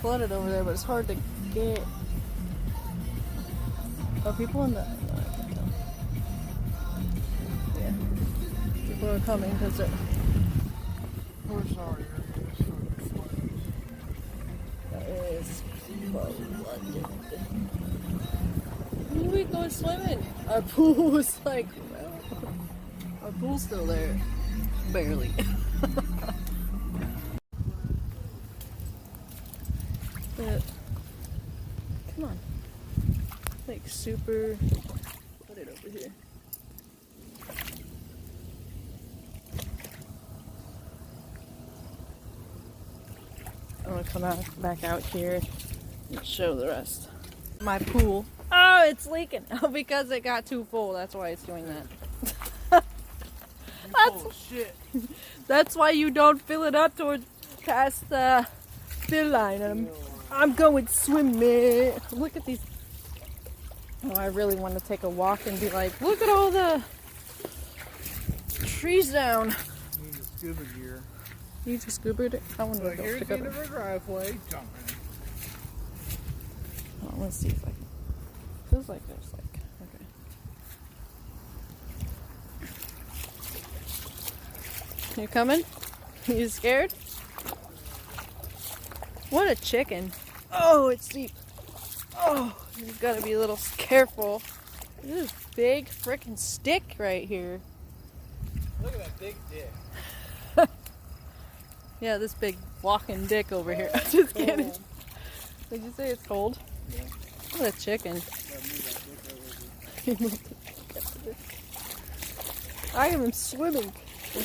flooded over there, but it's hard to get. Are people in the? No, I can't tell. Yeah, people are coming because it. We're sorry. Is flooded. We go swimming. Our pool was like, well, our pool's still there, barely. But come on, like super. Put it over here. I'm gonna come back out here and show the rest. My pool. Oh, it's leaking. Oh, because it got too full. That's why it's doing that. That's why you don't fill it up towards past the fill line. I'm going swimming. Look at these. Oh, I really want to take a walk and be like, look at all the trees down. Need a scuba gear. You just scuba it? I want to So go here's pick the up. end of our driveway. Jump in. Oh, let's see if I can. Feels like there's like, okay. You coming? You scared? What a chicken. Oh, it's deep. Oh, you gotta be a little careful. This is big freaking stick right here. Look at that big dick. Yeah, this big walking dick over here. I'm just kidding. Did you say it's cold? Yeah. What a chicken. I am swimming.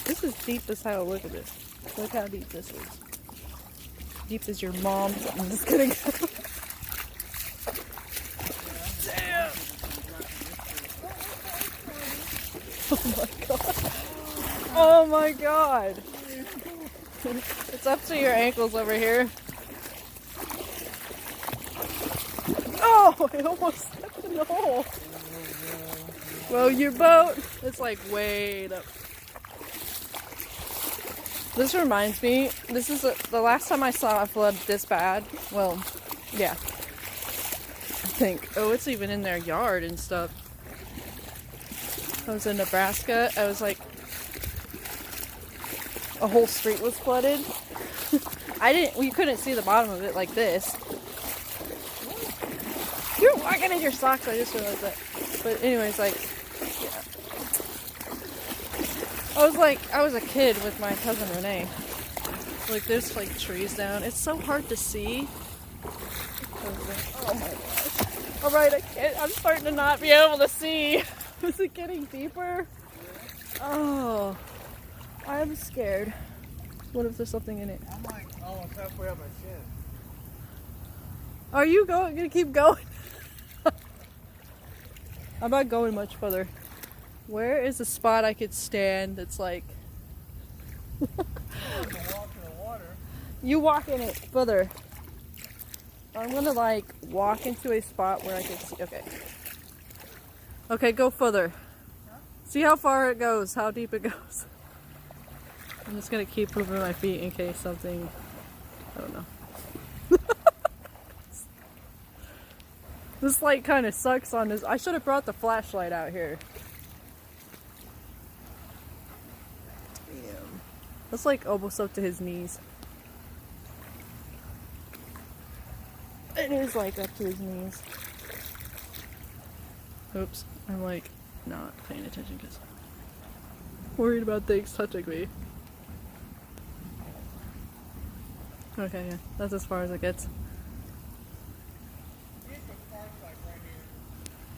This is deep as hell. Look at this. Look how deep this is. Deep as your mom. I'm just kidding. Damn. Oh my god. Oh my god. It's up to your ankles over here. Oh, I almost stepped in the hole. Well, your boat, it's like way up. This reminds me, this is the last time I saw a flood this bad. Well, yeah. I think. Oh, it's even in their yard and stuff. I was in Nebraska. I was like, a whole street was flooded. We couldn't see the bottom of it like this. You're walking in your socks, I just realized that. But anyways, like, yeah. I was a kid with my cousin Renee. Like, there's like trees down. It's so hard to see. Oh my gosh. Alright, I'm starting to not be able to see. Is it getting deeper? Oh. I'm scared. What if there's something in it? I'm like almost halfway up my chin. Are you gonna keep going? I'm not going much further. Where is a spot I could stand that's like... Walk in the water. You walk in it further. I'm gonna like walk into a spot where I can see. Okay. Okay, go further. Huh? See how far it goes, how deep it goes. I'm just gonna keep moving my feet in case something... I don't know. This light kind of sucks on this. I should have brought the flashlight out here. Damn. That's like almost up to his knees. It is like up to his knees. Oops. I'm like not paying attention because I'm worried about things touching me. Okay, yeah. That's as far as it gets.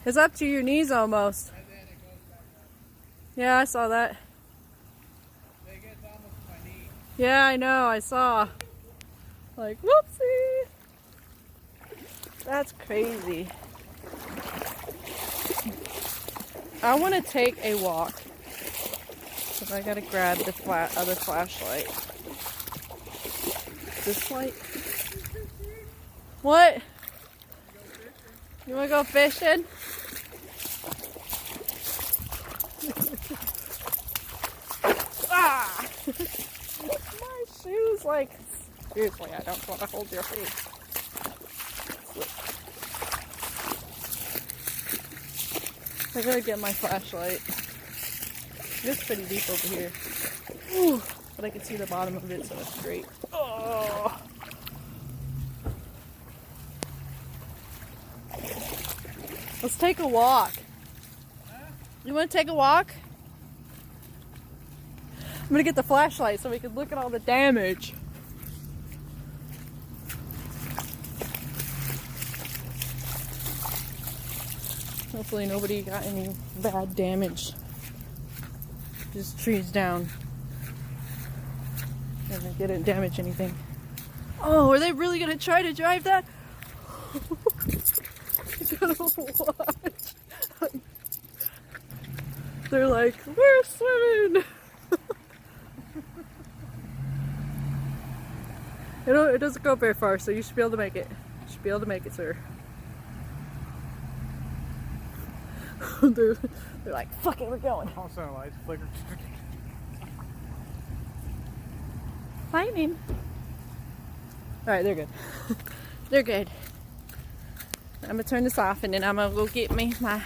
It's up to your knees almost. And then it goes back up. Yeah, I saw that. It gets almost to my knee. Yeah, I know, I saw. Like, whoopsie! That's crazy. I want to take a walk. But I gotta grab the other flashlight. This light? What? You wanna go fishing? Ah! My shoes, like, seriously, I don't want to hold your feet. I gotta get my flashlight. It's pretty deep over here. Ooh, but I can see the bottom of it, so that's great. Oh. Let's take a walk. You want to take a walk? I'm gonna get the flashlight so we can look at all the damage. Hopefully nobody got any bad damage. Just trees down. And they didn't damage anything. Oh, are they really gonna try to drive that? Watch. They're like, we're swimming. It doesn't go very far, so you should be able to make it. You should be able to make it, sir. they're like, fuck it, we're going. All center lights flicker. Lightning. Alright, they're good. They're good. I'm gonna turn this off and then I'm gonna go get me my